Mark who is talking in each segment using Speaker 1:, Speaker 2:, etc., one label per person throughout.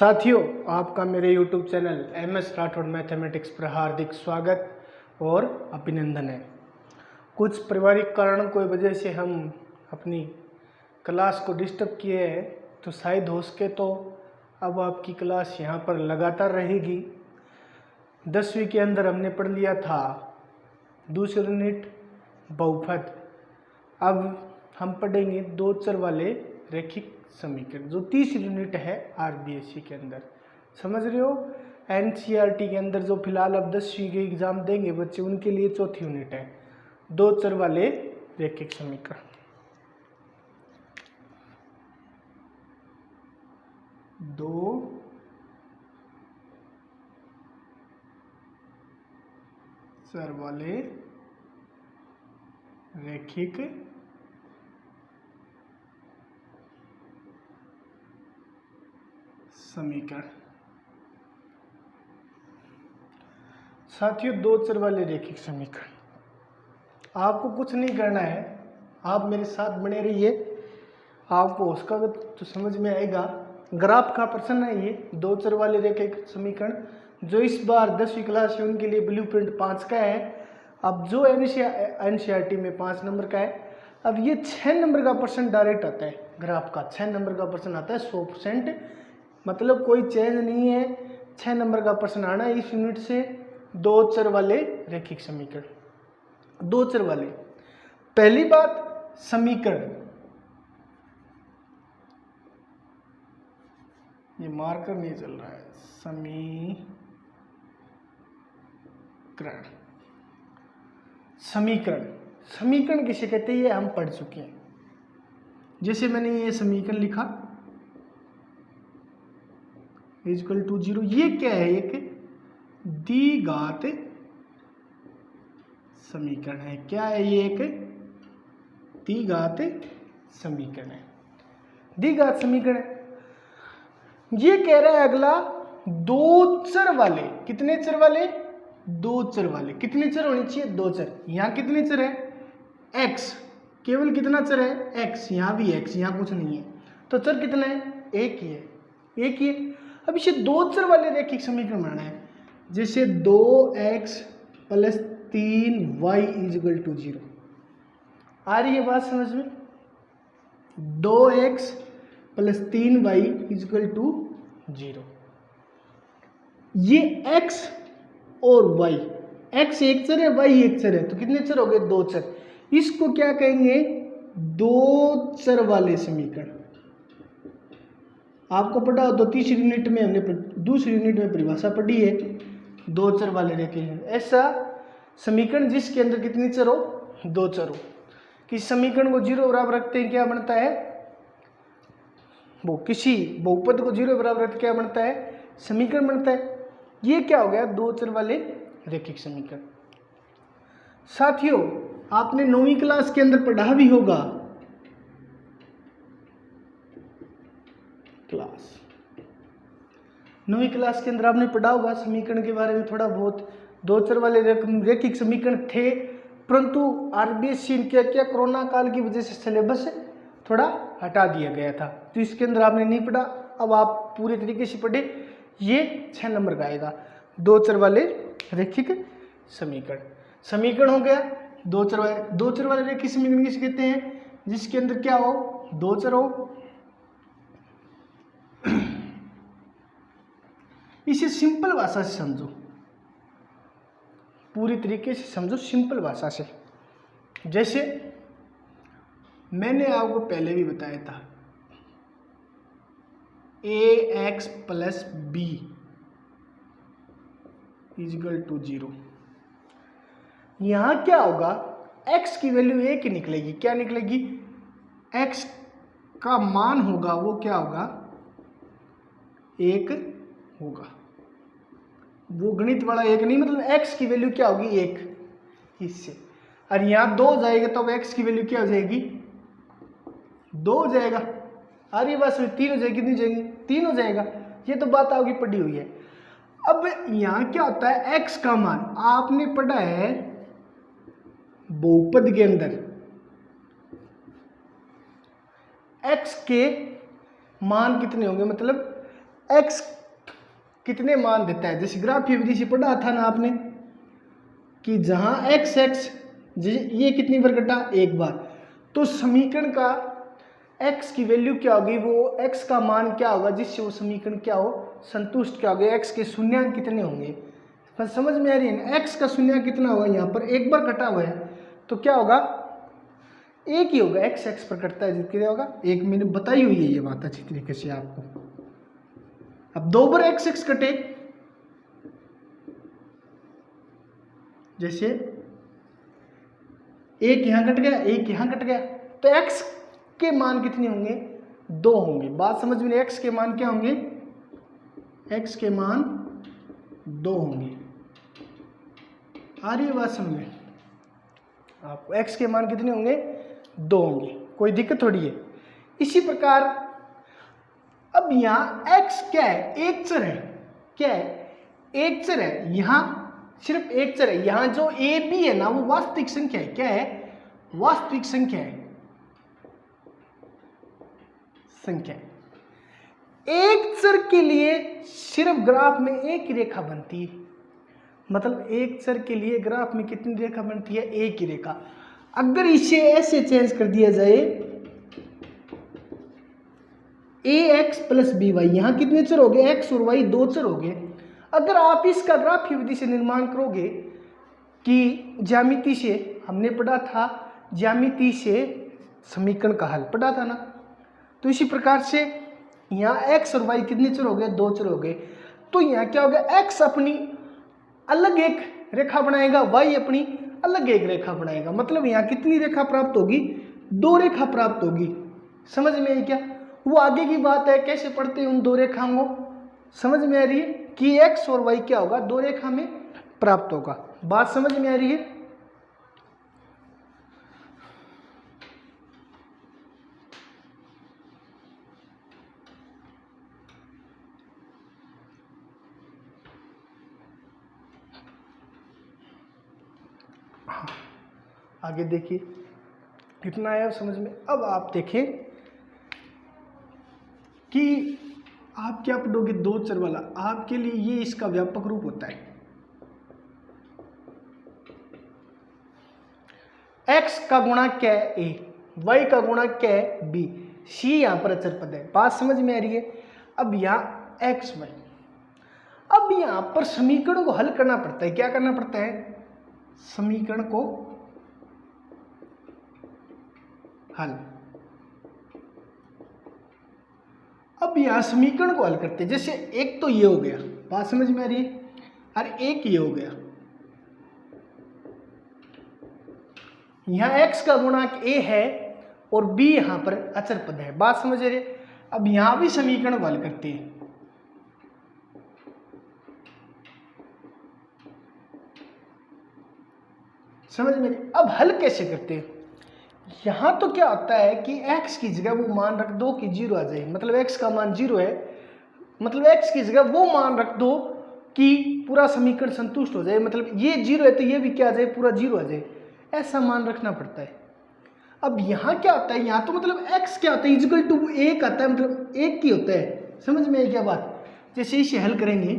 Speaker 1: साथियों, आपका मेरे YouTube channel MS Rathore mathematics पर हार्दिक स्वागत और अभिनंदन है। कुछ पारिवारिक कारणों की वजह से हम अपनी क्लास को डिस्टर्ब किए हैं, तो शायद हो सके तो अब आपकी क्लास यहाँ पर लगातार रहेगी। 10वीं के अंदर हमने पढ़ लिया था दूसरी यूनिट बहुपद। अब हम पढ़ेंगे दो चर वाले रैखिक समीकरण, जो तीसरी यूनिट है RBSc के अंदर। समझ रहे हो? NCERT के अंदर जो फिलहाल अब 10वीं के एग्जाम देंगे बच्चे, उनके लिए चौथी यूनिट है दो चर वाले रैखिक समीकरण। दो चर वाले रैखिक समीकरण। साथियों, दो चर वाले रैखिक समीकरण, आपको कुछ नहीं करना है, आप मेरे साथ बने रहिए, आपको उसका तो समझ में आएगा। ग्राफ का प्रश्न है ये, दो चर वाले रैखिक समीकरण, जो इस बार 10वीं क्लास है उनके लिए ब्लूप्रिंट 5 का है। अब जो NCERT में 5 नंबर का है, अब ये 6 नंबर का प्रश्न डायरेक्ट आता है। ग्राफ का 6 नंबर का प्रश्न आता है, 100%, मतलब कोई चेंज नहीं है। 6 नंबर का प्रश्न आना है इस यूनिट से। दो चर वाले रैखिक समीकरण, दो चर वाले। पहली बात, समीकरण, ये मार्कर नहीं चल रहा है, समीकरण। समीकरण समीकरण किसे कहते हैं, ये हम पढ़ चुके हैं। जैसे मैंने ये समीकरण लिखा इक्वल टू 0, ये क्या है? एक द्विघात समीकरण है। क्या है ये? एक द्विघात समीकरण है, द्विघात समीकरण है। ये कह रहा है अगला, दो चर वाले, कितने चर वाले? दो चर वाले। कितने चर होने चाहिए? दो चर। यहाँ कितने चर है? x, केवल कितना चर है? x। यहाँ भी x, यहाँ कुछ नहीं है, तो चर कितना है? एक ही है, एक ही है। अब इसे दो चर वाले रैखिक समीकरण बनाना है। जैसे 2x + 3y = 0। आ रही है बात समझ में? 2x + 3y = 0। ये x और y, x एक चर है, y एक चर है, तो कितने चर हो गए? दो चर। इसको क्या कहेंगे? दो चर वाले समीकरण। आपको पता हो तो तीसरी यूनिट में हमने दूसरी यूनिट में परिभाषा पढ़ी है, दो चर वाले रैखिक। ऐसा समीकरण जिसके अंदर कितने चर हो? दो चर हो। किसी समीकरण को 0 बराबर रखते हैं, क्या बनता है? वो किसी बहुपद को 0 बराबर रखते क्या बनता है? समीकरण बनता है। ये क्या हो गया? दो चर वाले रैखिक समीकरण। साथियों, आपने 9वीं क्लास के अंदर पढ़ा भी होगा, क्लास 9वीं क्लास के अंदर आपने पढ़ा होगा समीकरण के बारे में थोड़ा बहुत। दो चर वाले रैखिक समीकरण थे, परंतु RBSc क्या क्या कोरोना काल की वजह से सिलेबस थोड़ा हटा दिया गया था, तो इसके अंदर आपने नहीं पढ़ा। अब आप पूरे तरीके से पढ़े। ये 6 नंबर का आएगा, दो चर वाले रैखिक समीकरण। समीकरण हो गया दो चर वाले। दो चर वाले रैखिक समीकरण किसे कहते हैं? जिसके अंदर क्या हो? दो चर हो। इसे सिंपल भाषा से समझो, पूरी तरीके से समझो, सिंपल भाषा से। जैसे मैंने आपको पहले भी बताया था, ax + b = 0। यहां क्या होगा? x की वैल्यू एक ही निकलेगी। क्या निकलेगी? x का मान होगा वो क्या होगा? एक होगा। वो गणित वाला एक नहीं, मतलब x की वैल्यू क्या होगी? एक। इससे और यहाँ 2 हो जाएगा, तो x की वैल्यू क्या हो जाएगी? 2 हो जाएगा। अरे बस 3 हो जाएगी। कितनी हो जाएगी? 3 हो जाएगा। ये तो बात आपकी पढ़ी हुई है। अब यहाँ क्या होता है? x का मान आपने पढ़ा है बहुपद के अंदर, x के मान कितने होंगे? मतलब x कितने मान देता है। जैसे ग्राफ विधि से पढ़ा था ना आपने कि जहां x ये कितनी बार कटा, एक बार, तो समीकरण का x की वैल्यू क्या होगी, वो x का मान क्या होगा जिससे वो समीकरण क्या हो, संतुष्ट क्या होगा, x के शून्यांक कितने होंगे। पर समझ में आ रही है ना, x का शून्यांक कितना होगा, यहाँ पर एक बार कटा हुआ है तो क्या होगा, एक ही होगा, x पर कटता है जितने होगा एक। मैंने बताई हुई है ये बात अच्छी तरीके से आपको। अब दो बार x कटे, जैसे एक यहां कट गया, एक यहां कट गया, तो x के मान कितने होंगे, 2 होंगे। बात समझ में, x के मान क्या होंगे, x के मान 2 होंगे। आ रही है बात समझ में आपको, x के मान कितने होंगे, 2 होंगे, कोई दिक्कत थोड़ी है। इसी प्रकार अब यहाँ x क्या है, एक चर है, क्या है, एक चर है, यहाँ सिर्फ एक चर है। यहाँ जो a b है ना वो वास्तविक संख्या है, क्या है, वास्तविक संख्या है, संख्या। एक चर के लिए सिर्फ ग्राफ में एक ही रेखा बनती है, मतलब एक चर के लिए ग्राफ में कितनी रेखा बनती है, एक ही रेखा। अगर इसे ऐसे चेंज कर दिया जाए, ax प्लस by, यहां कितने चर हो गए, x और y 2 चर हो गए। अगर आप इसका ग्राफीय विधि से निर्माण करोगे कि ज्यामिति से, हमने पढ़ा था ज्यामिति से समीकरण का हल पढ़ा था ना, तो इसी प्रकार से यहाँ x और y कितने चर हो गए, 2 चर हो गए। तो यहाँ क्या हो गया, x अपनी अलग एक रेखा बनाएगा, y अपनी अलग एक रेखा बनाएगा, मतलब यहाँ कितनी रेखा प्राप्त होगी, 2 रेखा प्राप्त होगी। समझ में आई क्या, वो आगे की बात है, कैसे पढ़ते हैं उन 2 रेखाओं को, समझ में आ रही है कि x और y क्या होगा, 2 रेखा में प्राप्त होगा। बात समझ में आ रही है। आगे देखिए कितना आया समझ में। अब आप देखें कि आप क्या पढ़ोगे, 2 चर वाला, आपके लिए ये इसका व्यापक रूप होता है। x का गुणा क्या है, a, y का गुणा क्या है, b, c यहाँ पर अचर पद है। बात समझ में आ रही है। अब यहाँ x y, अब यहाँ पर समीकरण को हल करना पड़ता है। क्या करना पड़ता है, समीकरण को हल। अब यहां समीकरण को हल करते हैं, जैसे एक तो ये हो गया, बात समझ में आ रही है, और एक ये हो गया। यहां x का गुणांक a है और b यहां पर अचर पद है। बात समझ रहे। अब यहां भी समीकरण को हल करते हैं। समझ में। अब हल कैसे करते हैं, यहां तो क्या होता है कि x की जगह वो मान रख दो कि 0 आ जाए, मतलब x का मान 0 है, मतलब x की जगह वो मान रख दो कि पूरा समीकरण संतुष्ट हो जाए, मतलब ये 0 है तो ये भी क्या आ जाए, पूरा 0 आ जाए, ऐसा मान रखना पड़ता है। अब यहाँ क्या होता है, यहाँ तो मतलब x क्या होता है, इक्वल टू 1 आता है, मतलब 1 की होता है। समझ में आई क्या बात। जैसे इसे हल करेंगे,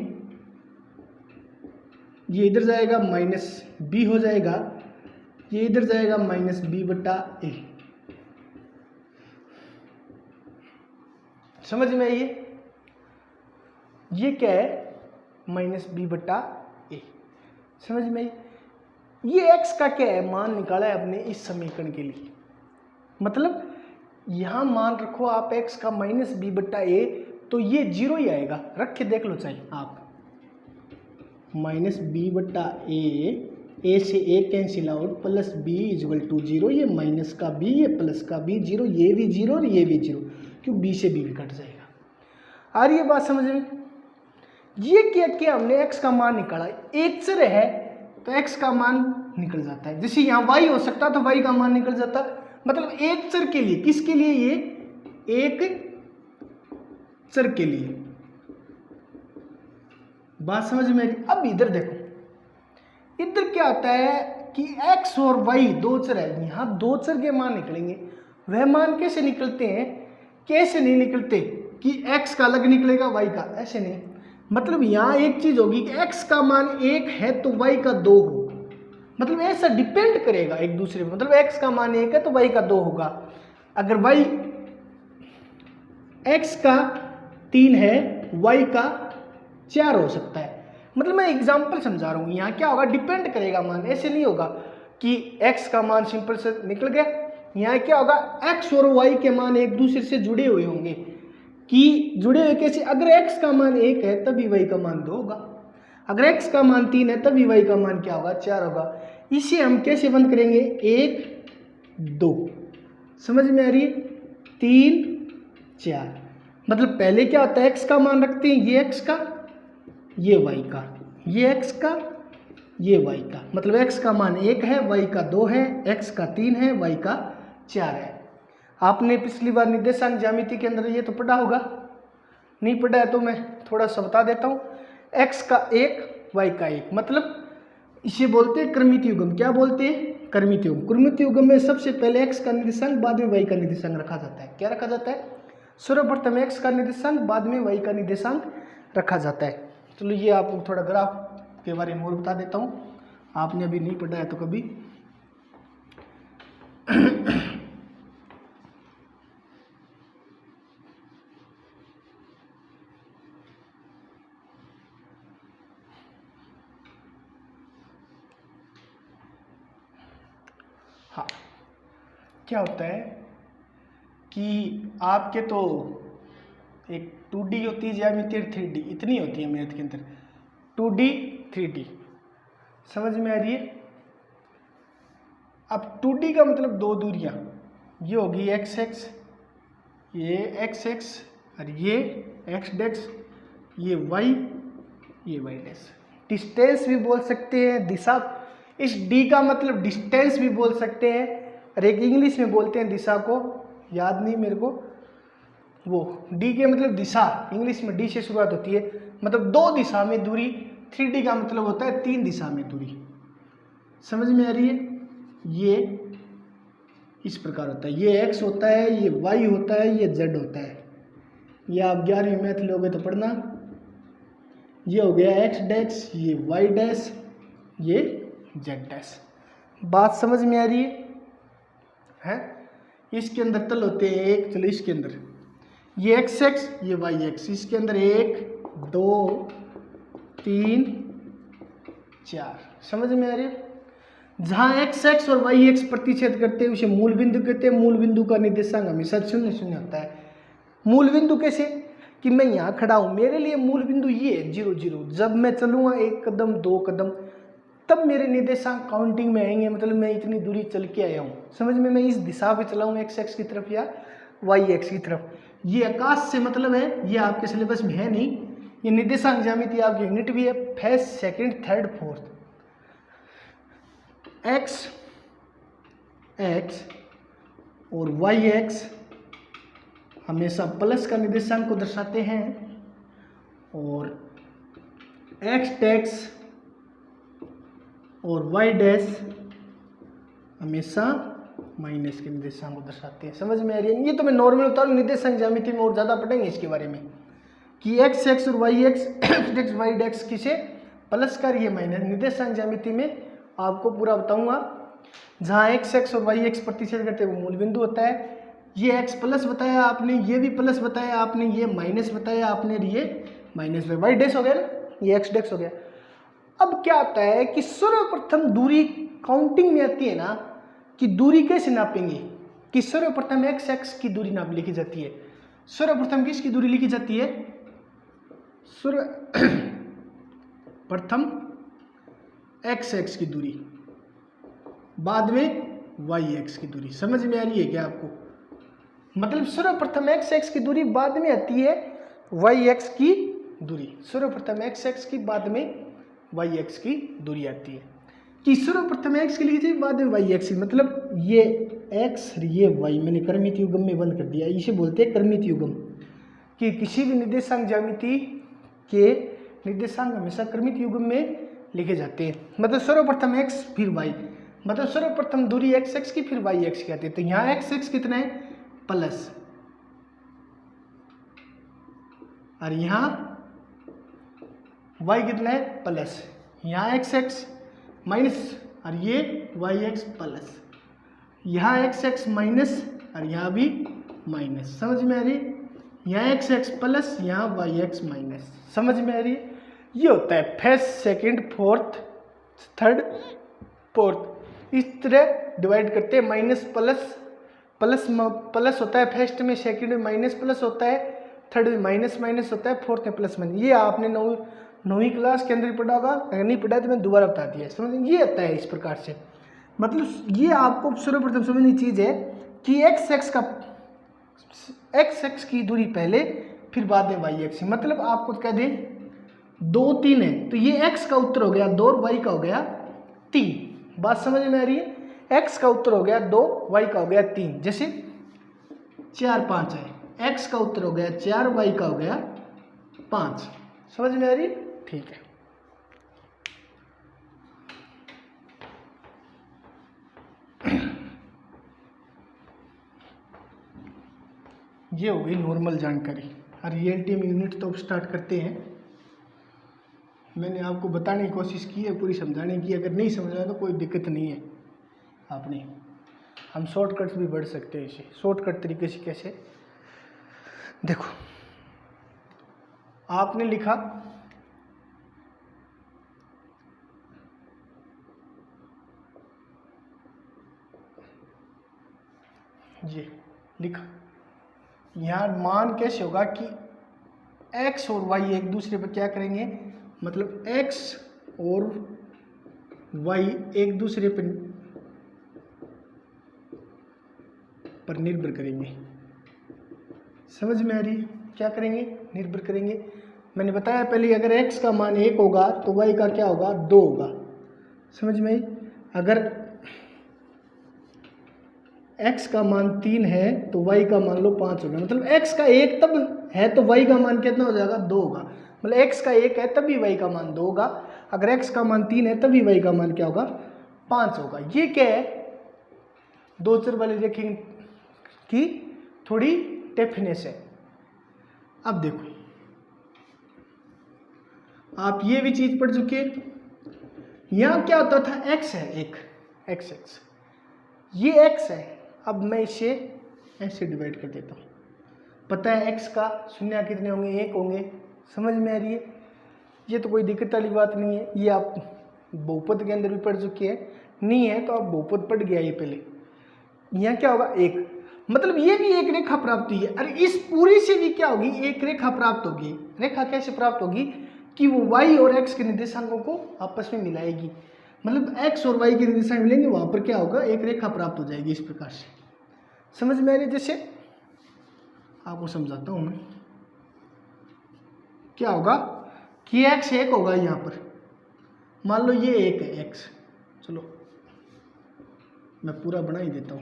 Speaker 1: ये इधर जाएगा माइनस b हो जाएगा, ये इधर जाएगा माइनस b बटा a। समझ में आई, ये क्या है, माइनस b बटा a। समझ में आई। ये x का क्या है, मान निकाला है अपने इस समीकरण के लिए, मतलब यहां मान रखो आप x का माइनस b बटा a, तो ये 0 ही आएगा। रख के देख लो चाहिए आप, माइनस b बटा a से a cancel out, plus b equal to 0, ये माइनस का b, ये प्लस का b, 0, ये भी 0 और ये भी 0, क्यों b से b भी कट जाएगा। आ रही है बात समझ में। ये क्या किया हमने, x का मान निकाला, एक चर है तो x का मान निकल जाता है। जैसे यहाँ y हो सकता तो y का मान निकल जाता, मतलब एक चर के लिए, किसके लिए, ये एक चर के लिए। बात समझ में आ रही। अब इधर देखो, इधर क्या होता है कि x और y 2 चर है, यहाँ 2 चर के मान निकलेंगे। वह मान कैसे निकलते हैं, कैसे नहीं निकलते, कि x का अलग निकलेगा y का, ऐसे नहीं। मतलब यहाँ एक चीज होगी कि x का मान 1 है तो y का 2 हो, मतलब ऐसा डिपेंड करेगा एक दूसरे पर। मतलब x का मान 1 है तो y का 2 होगा। अगर x का 3 है y का 4 हो सकता है। मतलब मैं एग्जाम्पल समझा रहा हूँ, यहाँ क्या होगा, डिपेंड करेगा मान, ऐसे नहीं होगा कि x का मान सिंपल से निकल गया। यहाँ क्या होगा, x और y के मान एक दूसरे से जुड़े हुए होंगे। कि जुड़े हुए कैसे, अगर x का मान 1 है तभी y का मान 2 होगा, अगर x का मान 3 है तभी y का मान क्या होगा, 4 होगा। इसे हम कैसे बंद करेंगे, 1 2, समझ में आ रही है, 3 4। मतलब पहले क्या होता है, x का मान रखते हैं, ये x का, ये y का, ये x का, ये y का। मतलब x का मान 1 है, y का 2 है, x का 3 है, y का 4 है। आपने पिछली बार निर्देशांक ज्यामिति के अंदर ये तो पढ़ा होगा, नहीं पढ़ा है तो मैं थोड़ा सा बता देता हूँ। x का 1 y का 1, मतलब इसे बोलते हैं क्रमित युग्म। क्या बोलते हैं, क्रमित युग्म। क्रमित युग्म में सबसे पहले x का निर्देशांक बाद में y का निर्देशांक रखा जाता है। क्या रखा जाता है, सर्वप्रथम x का निर्देशांक बाद में y का निर्देशांक रखा जाता है। चलो ये आपको थोड़ा ग्राफ के बारे में और बता देता हूँ, आपने अभी नहीं पढ़ा है तो कभी। हाँ, क्या होता है कि आपके तो एक 2D होती है ज्यामिति और 3D, इतनी होती है मैथ के अंदर, 2D 3D, समझ में आ रही है। अब 2D का मतलब दो दूरियां, ये होगी एक्स एक्स, ये एक्स एक्स, और ये एक्स डैश, ये वाई, ये वाई डैश। डिस्टेंस भी बोल सकते हैं, दिशा, इस डी का मतलब डिस्टेंस भी बोल सकते हैं, और एक इंग्लिश में बोलते हैं दिशा को, याद नहीं मेरे को, वो डी के मतलब दिशा, इंग्लिश में डी से शुरुआत होती है, मतलब 2 दिशा में दूरी। 3D का मतलब होता है 3 दिशा में दूरी, समझ में आ रही है। ये इस प्रकार होता है, ये x होता है, ये y होता है, ये z होता है। ये आप 11वीं मैथ लोगे तो पढ़ना। ये हो गया x डैश, ये y डैश, ये z डैश। बात समझ में आ रही है? इसके अंदर तल होते हैं एक, चलो इसके अंदर ये एक्स एक्स, ये वाई एक्स, इसके अंदर 1 2 3 4, समझ में आ रही है। जहाँ एक्स एक्स और वाई एक्स प्रतिच्छेद करते हैं उसे मूल बिंदु कहते हैं। मूल बिंदु का निर्देशांक हमेशा 0 0 होता है। मूल बिंदु कैसे, कि मैं यहाँ खड़ा हूँ, मेरे लिए मूल बिंदु ये है 0 0। जब मैं चलूँगा 1 कदम 2 कदम, तब मेरे निर्देशांक काउंटिंग में आएंगे, मतलब मैं इतनी दूरी चल के आया हूँ, समझ में। मैं इस दिशा पे चलाऊँ एक्स एक्स की तरफ या वाई एक्स की तरफ। ये आकाश से मतलब है, ये आपके सिलेबस में है नहीं, ये निर्देशांक ज्यामिति आपकी यूनिट भी है, first second third fourth. X x और वाई एक्स हमेशा प्लस का निर्देशांक को दर्शाते हैं, और एक्स डैश और वाई डैश हमेशा माइनस के निर्देशांक को दर्शाते हैं, समझ में आ रही है। ये तो मैं नॉर्मल बता रहा हूँ, निर्देशांक ज्यामिति में और ज़्यादा पढ़ेंगे इसके बारे में कि एक्स एक्स और y x, x dash y dash किसे प्लस का, ये माइनस। निर्देशांक ज्यामिति में आपको पूरा बताऊंगा। जहाँ एक्स एक्स और वाई एक्स प्रतिच्छेद करते हैं वो मूल बिंदु होता है। ये एक्स प्लस बताया आपने, ये भी प्लस बताया आपने, ये माइनस बताया आपने, ये माइनस वाई डैश हो गया ना, ये एक्स डैश हो गया। अब क्या होता है कि सर्वप्रथम दूरी काउंटिंग में आती है ना, कि दूरी कैसे नापेंगे, कि सर्वप्रथम एक्स एक्स की दूरी नाप लिखी जाती है। सर्वप्रथम किसकी दूरी लिखी जाती है, प्रथम एक्स एक्स की दूरी, बाद में वाई एक्स की दूरी। समझ में आ रही है क्या आपको? मतलब सर्वप्रथम एक्स एक्स की दूरी, बाद में आती है वाई एक्स की दूरी। सर्वप्रथम एक्स एक्स की, बाद में वाई एक्स की दूरी आती है। कि सर्वप्रथम एक्स की लिखी जाए, बाद में वाई एक्स की, मतलब ये एक्स ये वाई मैंने क्रमित युग्म में बंद कर दिया। इसे बोलते हैं क्रमित युग्म, कि किसी भी निर्देशांक ज्यामिति के निर्देशांक हमेशा क्रमित युग्म में लिखे जाते हैं। मतलब सर्वप्रथम एक्स फिर वाई, मतलब सर्वप्रथम दूरी एक्स एक्स की फिर वाई एक्स की आती है। तो यहाँ एक्स एक्स कितना है, प्लस, और यहाँ y कितना है प्लस, यहाँ x माइनस और ये yx प्लस, यहाँ x माइनस और यहाँ भी माइनस। समझ में आ रही? यहाँ x प्लस, यहाँ yx माइनस। समझ में आ रही? ये होता है first, second, fourth, third, fourth. इस तरह डिवाइड करते हैं। माइनस प्लस, प्लस होता है फर्स्ट में, सेकंड में माइनस प्लस होता है, थर्ड में माइनस माइनस होता है, फोर्थ में प्लस माइनस। ये आपने नौवीं क्लास के अंदर पढ़ा होगा, अगर नहीं पढ़ा तो मैं दोबारा बता दिया। समझ? ये आता है इस प्रकार से। मतलब ये आपको सर्वप्रथम समझनी चीज है कि x की दूरी पहले, फिर बाद में y। मतलब आपको कह दें 2 3 है तो ये x का उत्तर हो गया 2 और y का हो गया 3। बात समझ में आ रही है? x का उत्तर हो गया 2, y का हो गया 3। जैसे 4 5 है, x का उत्तर हो गया 4, y का हो गया 5। समझ में आ रही? ठीक है। ये हो गई नॉर्मल जानकारी। और रियल टाइम यूनिट तो अब स्टार्ट करते हैं। मैंने आपको बताने की कोशिश की है, पूरी समझाने की। अगर नहीं समझ आया तो कोई दिक्कत नहीं है आपने, हम शॉर्टकट्स भी बढ़ सकते हैं इसे। शॉर्टकट तरीके से कैसे? देखो, आपने लिखा ये लिखा, यहाँ मान कैसे होगा कि x और y एक दूसरे पर क्या करेंगे, मतलब x और y एक दूसरे पर निर्भर करेंगे। समझ में आ रही है? क्या करेंगे? निर्भर करेंगे। मैंने बताया पहले, अगर x का मान 1 होगा तो y का क्या होगा 2 होगा। समझ में आई? अगर x का मान 3 है तो y का मान लो 5 होगा। मतलब x का 1 तब है तो y का मान कितना हो जाएगा 2 होगा। मतलब x का 1 है तभी y का मान 2 होगा। अगर x का मान 3 है तभी y का मान क्या होगा 5 होगा। ये क्या है? दो चर वाले रेखा की थोड़ी डेफिनेशन है। अब देखो, आप ये भी चीज पढ़ चुके। यहां क्या होता था, x है एक, x ये x है। अब मैं इसे ऐसे डिवाइड कर देता हूँ। पता है x का शून्य कितने होंगे? 1 होंगे। समझ में आ रही है? ये तो कोई दिक्कत वाली बात नहीं है। ये आप बहुपद के अंदर भी पढ़ चुके हैं। नहीं है तो आप बहुपद पढ़ गया ये पहले। यहाँ क्या होगा 1, मतलब ये भी एक रेखा प्राप्त हुई है। अरे इस पूरी से भी क्या होगी, एक रेखा प्राप्त होगी। रेखा कैसे प्राप्त होगी कि वो y और x के निर्देशांकों को आपस में मिलाएगी। मतलब x और y के निर्देशांक मिलेंगे, वहां पर क्या होगा, एक रेखा प्राप्त हो जाएगी इस प्रकार से। समझ में आ रही? जैसे आपको समझाता हूं मैं। क्या होगा कि x 1 होगा, यहां पर मान लो ये 1 है x। चलो मैं पूरा बना ही देता हूं।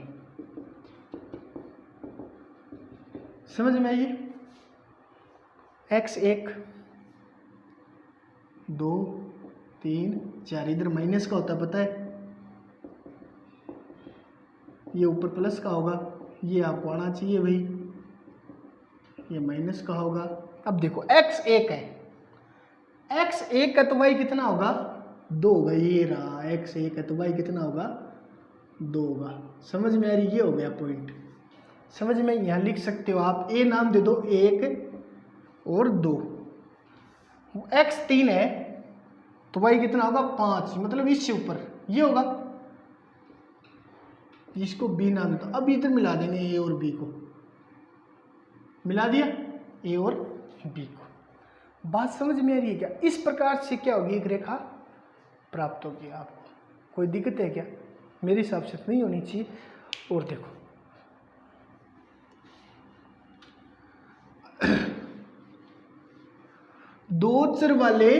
Speaker 1: समझ में आइए? x 1 2 3 4, इधर माइनस का होता है पता है, ये ऊपर प्लस का होगा। ये आपको आना चाहिए भाई, ये माइनस का होगा। अब देखो x 1 है, x 1 का तो y कितना होगा 2 होगा। ये रहा x 1 है तो y कितना होगा 2 होगा। समझ में आ रही? ये हो गया पॉइंट। समझ में? यहाँ लिख सकते हो आप, a नाम दे दो 1 और 2। x 3 है तो y कितना होगा 5, मतलब इससे ऊपर ये होगा। इसको b नाम दो। अब इधर मिला देंगे a और b को, मिला दिया a और b को। बात समझ में आ रही है क्या? इस प्रकार से क्या होगी, एक रेखा प्राप्त होगी आपको। कोई दिक्कत है क्या? मेरे हिसाब से नहीं होनी चाहिए। और देखो दो चर वाले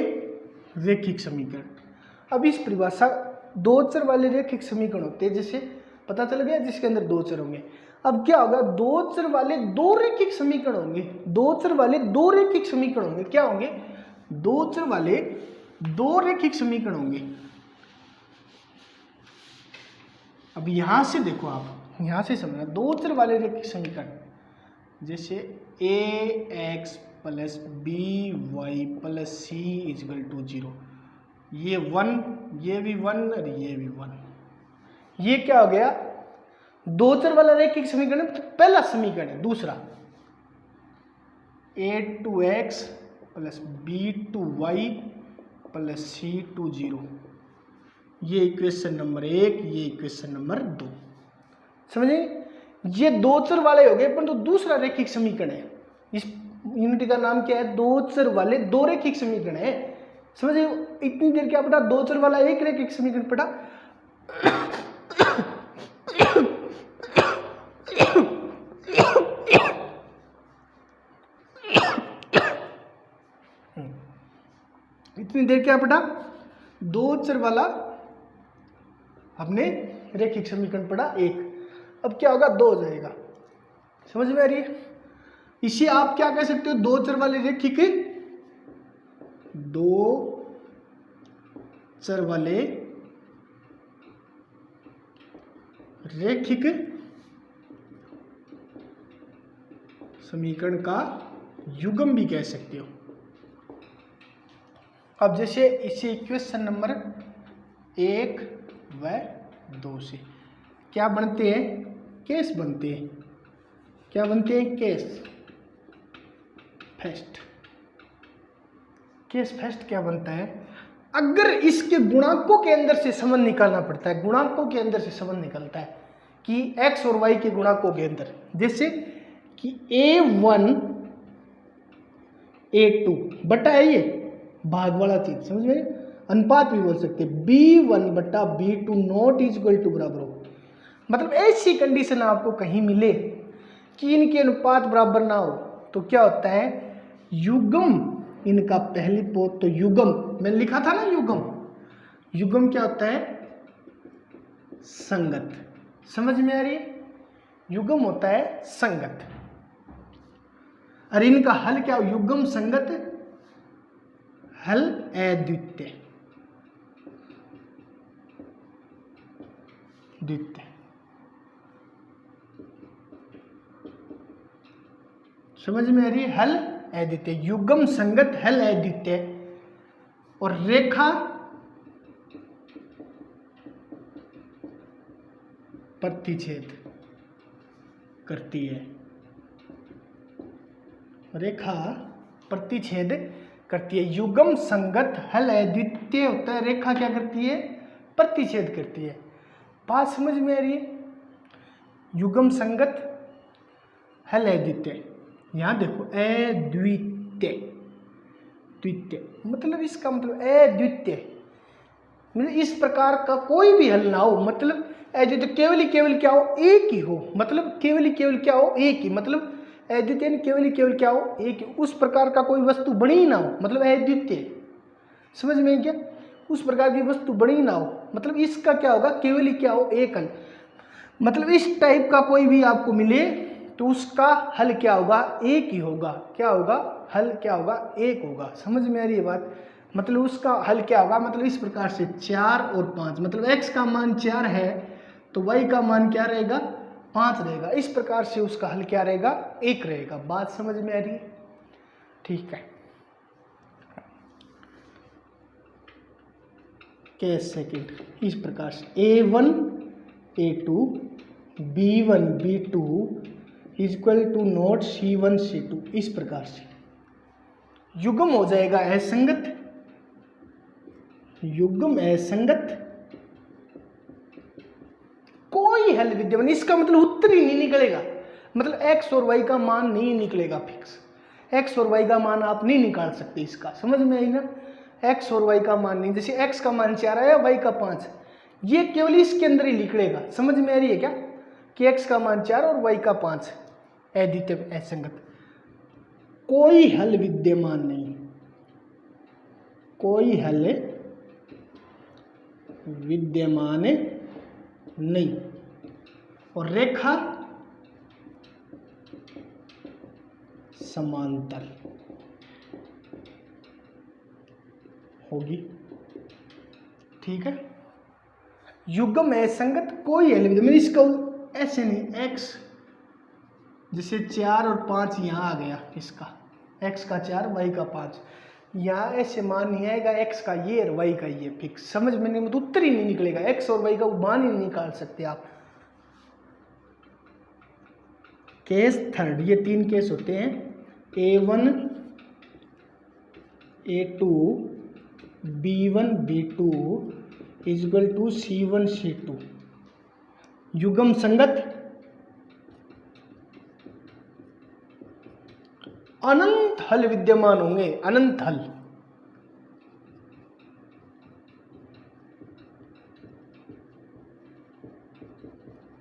Speaker 1: रैखिक समीकरण। अब इस परिभाषा, दो चर वाले रैखिक समीकरण होते हैं, जैसे पता चल गया जिसके अंदर दो चर होंगे। अब क्या होगा, दो चर वाले दो रैखिक समीकरण होंगे। दो चर वाले दो रैखिक समीकरण होंगे। क्या होंगे? दो चर वाले दो रैखिक समीकरण होंगे। अब यहां से देखो, आप यहां से समझना, दो चर वाले रैखिक समीकरण जैसे ax plus b y plus c equal to 0। ये 1, ये भी 1 और ये भी 1। ये क्या हो गया? दो चर वाला रैखिक समीकरण पहला समीकरण है। दूसरा a2x plus b2y plus c2 0। ये इक्वेशन नंबर 1, ये इक्वेशन नंबर 2। समझे? ये दो चर वाले हो गए, परंतु दूसरा रैखिक समीकरण है। इस यूनिट का नाम क्या है? दो चर वाले दो रैखिक समीकरण है। समझे? इतनी देर क्या पढ़ा? दो चर वाला एक रैखिक समीकरण पढ़ा। इतनी देर क्या पढ़ा? दो चर वाला हमने रैखिक समीकरण पढ़ा एक। अब क्या होगा? 2 हो जाएगा। समझ में आ रही है? इसे आप क्या कह सकते हो? दो चर वाले रैखिक, दो चर वाले रैखिक समीकरण का युग्म भी कह सकते हो। अब जैसे इसे इक्वेशन नंबर 1 व 2 से क्या बनते हैं? केस बनते हैं। क्या बनते हैं? Case first. केस फर्स्ट क्या बनता है? अगर इसके गुणांकों के अंदर से संबंध निकालना पड़ता है, गुणांकों के अंदर से संबंध निकलता है कि x और y के गुणांकों के अंदर, जैसे कि a1 a2 बटा है, ये भाग वाला चीज, समझ में? अनुपात भी बोल सकते हैं। b1 बटा b2 नॉट इक्वल टू बराबर हो। मतलब ऐसी कंडीशन आपको कहीं मिले कि इनके अनुपात बराबर ना हो तो क्या होता है? युग्म इनका पहली पद तो युग्म मैंने लिखा था ना, युग्म। युग्म क्या होता है? संगत। समझ में आ रही है? युग्म होता है संगत। और इनका हल क्या हो? युग्म संगत, हल अद्वितीय। द्वितीय। समझ में आ रही है? हल अद्वितीय, युग्म संगत, हल अद्वितीय। और रेखा प्रतिच्छेद करती है। रेखा प्रतिच्छेद करती है। युग्म संगत हल अद्वितीय होता है, रेखा क्या करती है? प्रतिच्छेद करती है। बात समझ में आ रही है? युग्म संगत हल अद्वितीय। यहां देखो, अद्वितीय, द्वितीय मतलब इसका मतलब अद्वितीय, मतलब इस प्रकार का कोई भी हल ना हो, मतलब अद्वितीय केवल ही केवल क्या हो? एक ही हो। मतलब केवल ही केवल क्या हो? एक ही। मतलब अद्वितीय केवल ही केवल क्या हो? एक ही। उस प्रकार का कोई वस्तु बनी ही ना हो, मतलब अद्वितीय। समझ में क्या? उस प्रकार की वस्तु बनी ही ना हो, मतलब इसका क्या होगा? केवल ही क्या हो? एक हल। मतलब इस टाइप का कोई भी आपको मिले तो उसका हल क्या होगा? एक ही होगा। क्या होगा? हल क्या होगा? एक होगा। समझ में आ रही है बात? मतलब उसका हल क्या होगा? मतलब इस प्रकार से 4 और 5, मतलब x का मान 4 है तो y का मान क्या रहेगा? 5 रहेगा। इस प्रकार से उसका हल क्या रहेगा? 1 रहेगा। बात समझ में आ रही है? ठीक है। केस सेकंड इस प्रकार से a1 a2 b1 b2 equal to note c1 c2, इस प्रकार से युग्म हो जाएगा असंगत। युग्म असंगत, कोई हल विद्यमान। इसका मतलब उत्तर ही नहीं निकलेगा, मतलब x और y का मान नहीं निकलेगा फिक्स। x और y का मान आप नहीं निकाल सकते इसका। समझ में आई ना? x और y का मान नहीं, जैसे x का मान 4 है, y का 5, ये केवल इसके अंदर ही निकलेगा। समझ में आ रही है क्या? कि x का मान 4 और y का 5, अद्वितीय असंगत, कोई हल विद्यमान नहीं, कोई हल विद्यमान नहीं। और रेखा समांतर होगी। ठीक है। युग्म असंगत, कोई हल विद्यमान। इसका ऐसे नहीं, x जैसे 4 और 5 यहाँ आ गया, इसका x का 4 y का 5। यहाँ ऐसे मान नहीं आएगा x का ये और y का ये फिक्स, समझ में नहीं, मतलब उत्तर ही नहीं निकलेगा, x और y का मान ही नहीं निकाल सकते आप। केस थर्ड, ये 3 केस होते हैं, A1 A2 B1 B2 equal to C1 C2, युग्म संगत अनंत हल विद्यमान होंगे, अनंत हल।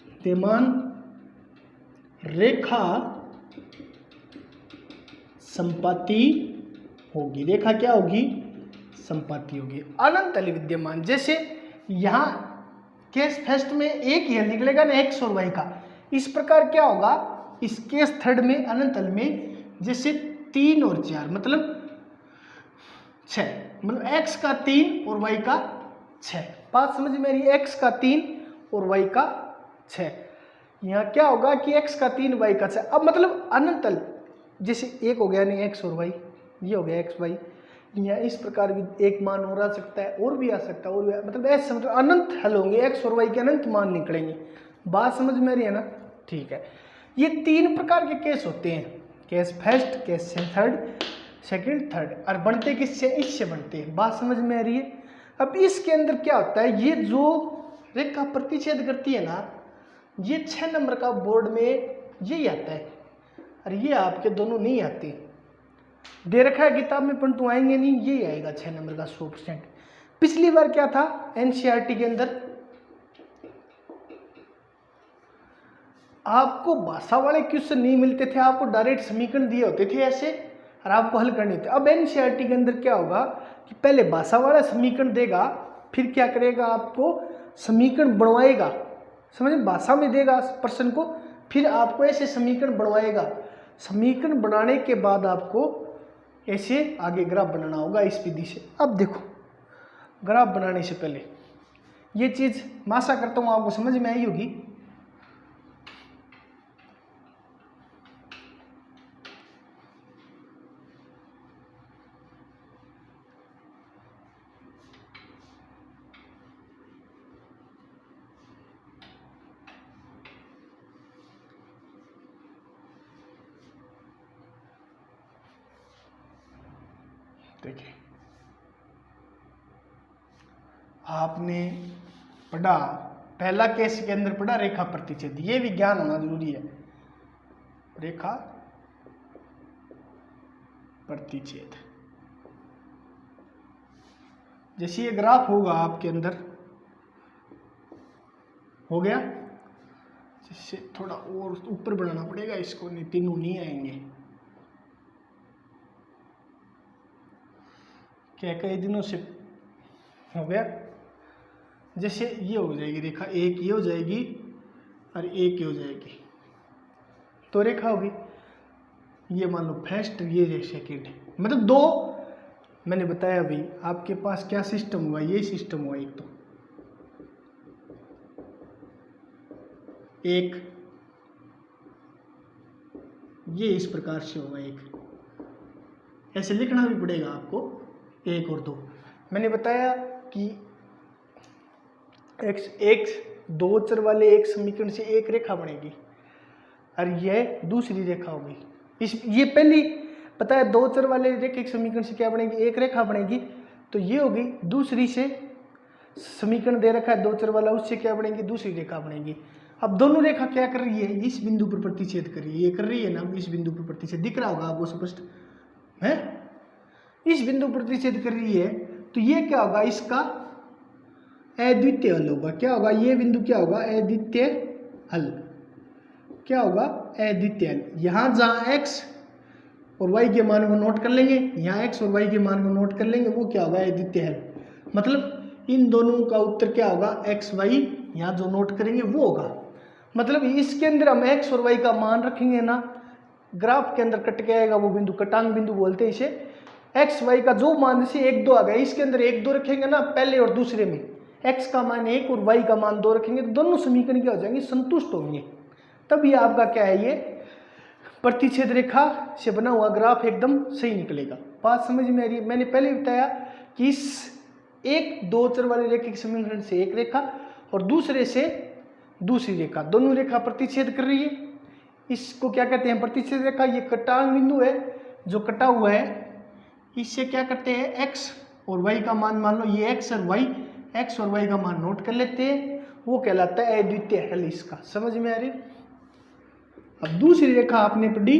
Speaker 1: विद्यमान रेखा संपाती होगी, रेखा क्या होगी, संपाती होगी, अनंत हल विद्यमान। जैसे यहां केस फर्स्ट में एक ही हल निकलेगा ना x और y का, इस प्रकार क्या होगा इस केस थर्ड में अनंत हल में, जैसे 3 और 4 मतलब 6, मतलब x का 3 और y का 6, बात समझ में आ रही है, x का 3 और y का 6। यहाँ क्या होगा कि x का 3 y का 6, अब मतलब अनंत हल, जैसे एक हो गया नहीं x और y, ये हो गया x y, यहाँ इस प्रकार भी एक मान और आ सकता है, और भी आ सकता है, और भी मतलब ऐसे मतलब अनंत हल होंगे, x और y के अनंत मान निकलेंगे, बात समझ में आ रही है ना, ठीक है। ये 3 प्रकार के केस होते हैं, case first, case third, second, third, और बनते किससे, इससे बनते हैं, बात समझ में आ रही है। अब इसके अंदर क्या होता है, ये जो रेखा प्रतिच्छेद करती है ना, ये 6 नंबर का बोर्ड में यही आता है, और ये आपके दोनों नहीं आते, दे रखा है किताब में परंतु आएंगे नहीं, यही आएगा 6 नंबर का 100%। पिछली बार क्या था एनसीईआरटी के अंदर, आपको भाषा वाले क्वेश्चन नहीं मिलते थे, आपको डायरेक्ट समीकरण दिए होते थे ऐसे, और आपको हल करने थे। अब एनसीईआरटी के अंदर क्या होगा कि पहले भाषा वाला समीकरण देगा, फिर क्या करेगा, आपको समीकरण बनवाएगा, समझे, भाषा में देगा प्रश्न को, फिर आपको ऐसे समीकरण बनवाएगा, समीकरण बनाने के बाद आपको ऐसे आगे ग्राफ बनाना होगा इस विधि से। अब देखो ग्राफ बनाने से पहले ये चीज़ मैं आशा करता हूँ आपको समझ में आई होगी। देखिए आपने पढ़ा, पहला केस के अंदर पढ़ा रेखा प्रतिच्छेद, ये भी ज्ञान होना जरूरी है, रेखा प्रतिच्छेद। जैसे ये ग्राफ होगा आपके अंदर, हो गया, जिससे थोड़ा और ऊपर बढ़ाना पड़ेगा इसको, नहीं तीनों नहीं आएंगे, क्या कई दिनों से हो गया। जैसे ये हो जाएगी रेखा, एक ये हो जाएगी और एक ये हो जाएगी, तो रेखा होगी, ये मान लो फर्स्ट, ये सेकंड, मतलब 2, मैंने बताया अभी आपके पास क्या सिस्टम हुआ, ये सिस्टम हुआ, एक तो एक ये इस प्रकार से होगा, एक ऐसे लिखना भी पड़ेगा आपको, 1 और 2। मैंने बताया कि x 2 चर वाले एक समीकरण से एक रेखा बनेगी, और यह दूसरी रेखा होगी, इस ये पहली पता है 2 चर वाले रेखा एक समीकरण से क्या बनेगी, एक रेखा बनेगी, तो ये होगी, दूसरी से समीकरण दे रखा है 2 चर वाला, उससे क्या बनेगी, दूसरी रेखा बनेगी। अब दोनों रेखा क्या कर रही है, इस बिंदु पर प्रतिच्छेद कर रही है, ये कर रही है ना, इस बिंदु पर प्रतिच्छेद दिख रहा होगा आपको स्पष्ट है, इस बिंदु पर प्रतिच्छेद कर रही है, तो ये क्या होगा, इसका अद्वितीय हल होगा, क्या होगा, ये बिंदु क्या होगा, अद्वितीय हल, क्या होगा, अद्वितीय हल। यहाँ जहाँ x और y के मान को नोट कर लेंगे, यहाँ x और y के मान को नोट कर लेंगे, वो क्या होगा, अद्वितीय हल, मतलब इन दोनों का उत्तर क्या होगा, x y, यहाँ जो नोट करेंगे वो होगा, मतलब इसके अंदर हम x और y का मान रखेंगे ना, ग्राफ के अंदर कट के आएगा वो बिंदु, कटांग बिंदु बोलते हैं इसे, x y का जो मान, जैसे 1 2 आ गया, इसके अंदर 1 2 रखेंगे ना पहले और दूसरे में, x का मान 1 और y का मान 2 रखेंगे, तो दोनों समीकरण क्या हो जाएंगे, संतुष्ट होंगे, तब ये आपका क्या है, ये प्रतिच्छेद रेखा से बना हुआ ग्राफ एकदम सही निकलेगा। बात समझ में आ रही है? मैंने पहले बताया कि इस एक दो चर वाले रेखे के समीकरण से एक रेखा और दूसरे से दूसरी रेखा, दोनों रेखा प्रतिच्छेद कर रही है। इसको क्या कहते हैं? प्रतिच्छेद रेखा। ये कटांग बिंदु है जो कटा हुआ है, इससे क्या करते हैं? x और y का मान मान लो, ये x और y का मान नोट कर लेते हैं, वो कहलाता है अद्वितीय हल इसका। समझ में आ रही? अब दूसरी रेखा आपने पढ़ी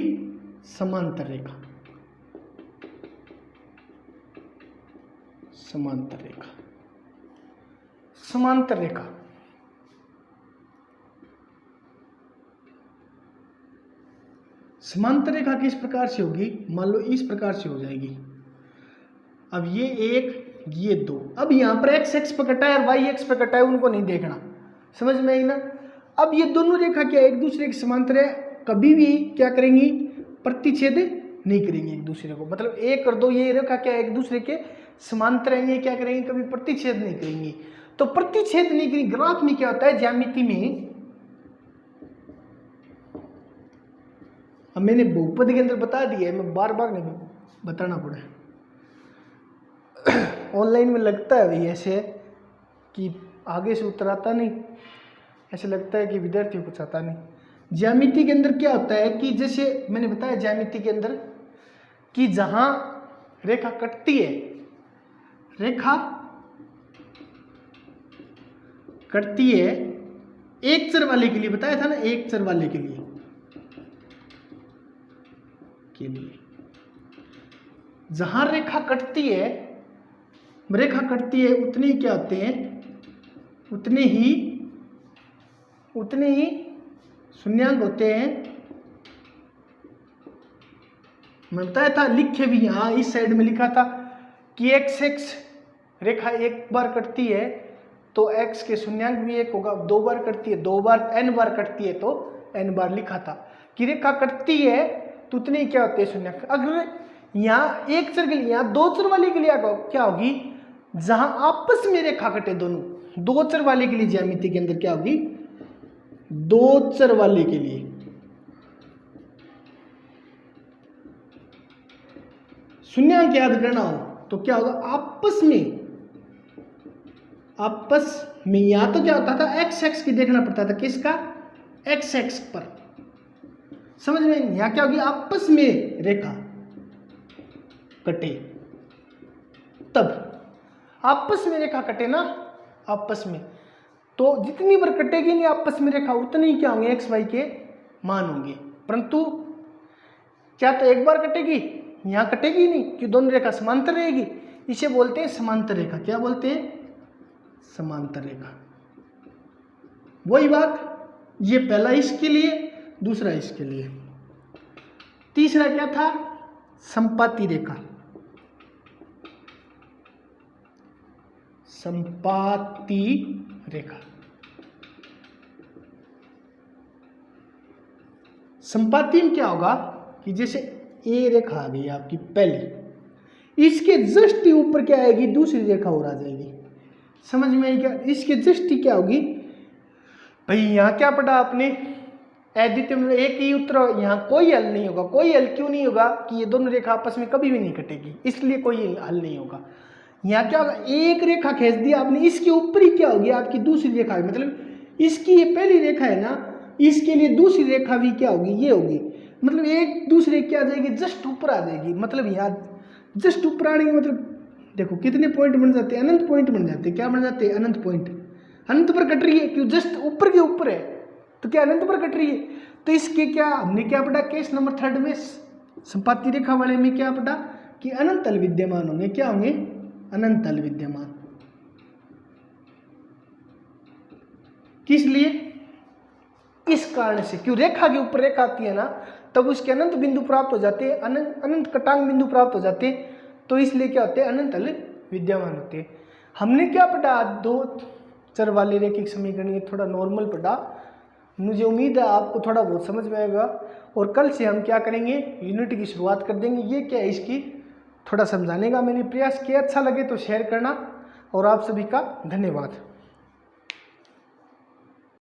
Speaker 1: समांतर रेखा। समांतर रेखा, समांतर रेखा समांतर रेखा किस प्रकार से होगी? मान लो इस प्रकार से हो जाएगी। अब ये एक, ये दो, अब यहाँ पर x x पे कटा है और y x पे कटा है, उनको नहीं देखना। समझ में आई ना? अब ये दोनों रेखा क्या एक दूसरे के समांतर है, कभी भी क्या करेंगी? प्रतिच्छेद नहीं करेंगे एक दूसरे को। मतलब एक और दो ये रेखा क्या एक दूसरे के समांतर है, ये क्या करेंगे? कभी प्रतिच्छेद नहीं करेंगी। तो प्रतिच्छेद नहीं करेंगे। ग्राफ में क्या होता है? ज्यामिति में, अब मैंने बहुपद के अंदर बता दिया है, मैं बार बार नहीं बताना पड़े। ऑनलाइन में लगता है भाई ऐसे कि आगे से उत्तर आता नहीं, ऐसे लगता है कि विद्यार्थियों को कुछ आता नहीं। ज्यामिति के अंदर क्या होता है कि जैसे मैंने बताया ज्यामिति के अंदर कि जहां रेखा कटती है, रेखा कटती है एक चर वाले के लिए, बताया था ना, एक चर वाले के लिए जहां रेखा कटती है, रेखा कटती है उतने क्या होते हैं? उतने ही शून्यांक होते हैं। मैं बताया था, लिखे भी यहां इस साइड में लिखा था कि x x रेखा एक बार कटती है तो x के शून्यांक भी एक होगा, दो बार कटती है, दो बार n बार कटती है तो n बार लिखा था कि रेखा कटती है तो उतने क्या होते हैं? शून्यांक। अगर यहाँ एक चर के लिए, यहाँ दो चर वाले के लिए क्या होगी? जहां आपस में रेखा कटे दोनों, दो चर वाले के लिए ज्यामिति के अंदर क्या होगी? दो चर वाले के लिए शून्यांक याद करना हो तो क्या होगा? आपस में या तो क्या होता था? x x की देखना पड़ता था, किसका? x x पर। समझ में? यहां क्या होगी? आपस में रेखा कटे, तब आपस में रेखा कटे ना, आपस में, तो जितनी बार कटेगी नहीं आपस में रेखा उतने ही क्या होंगे? x y के मान होंगे। परंतु क्या तो एक बार कटेगी, यहां कटेगी नहीं, कि दोनों रेखा समांतर रहेगी। इसे बोलते हैं समांतर रेखा। क्या बोलते हैं? समांतर रेखा। वही बात, ये पहला इसके लिए, दूसरा इसके लिए। तीसरा क्या था? संपाती रेखा। संपाती रेखा। संपाती में क्या होगा कि जैसे ए रेखा आ गई आपकी पहली, इसके जस्ट ही ऊपर क्या आएगी? दूसरी रेखा और आ जाएगी। समझ में आई क्या? इसके जस्ट ही क्या होगी भाई? यहाँ क्या पढ़ा आपने? अद्वितीय में एक ही उत्तर, यहाँ कोई हल नहीं होगा। कोई हल क्यों नहीं होगा? कि ये दोनों रेखा आपस में कभी भी नहीं कटेगी, इसलिए कोई हल नहीं होगा। यहाँ क्या होगा? एक रेखा खींच दी आपने, इसके ऊपर ही क्या होगी? आपकी दूसरी रेखा। मतलब इसकी ये पहली रेखा है ना, इसके लिए दूसरी रेखा भी क्या होगी? ये होगी। मतलब एक दूसरे क्या आ जाएगी? जस्ट ऊपर आ जाएगी। मतलब यहाँ जस्ट ऊपर आने के मतलब देखो कितने पॉइंट बन जाते हैं? अनंत पॉइंट बन जाते हैं। क्या बन जाते हैं? अनंत पॉइंट। अनंत पर कट रही है, क्यों? जस्ट ऊपर के ऊपर है तो क्या अनंत पर कट रही है। तो इसके क्या हमने क्या पढ़ा? केस नंबर 3 में संपाती रेखा वाले में क्या पढ़ा? कि अनंत तल विद्यमान होंगे। क्या होंगे? अनंत तल विद्यमान। किस लिए? इस कारण से, क्यों? रेखा के ऊपर रेखा आती है ना, तब उसके अनंत बिंदु प्राप्त हो जाते हैं, अनंत कटांग बिंदु प्राप्त हो जाते हैं, तो इसलिए क्या होते हैं? अनंत तल विद्यमान होते हैं। हमने क्या पढ़ा? दो चर वाले रेखिक समीकरण, ये थोड़ा नॉर्मल पढ़ा। मुझे उम्मीद है आपको थोड़ा बहुत समझ में आएगा। और कल से हम क्या करेंगे? यूनिट की शुरुआत कर देंगे। ये क्या है इसकी थोड़ा समझाने का मैंने प्रयास किया। अच्छा लगे तो शेयर करना, और आप सभी का धन्यवाद।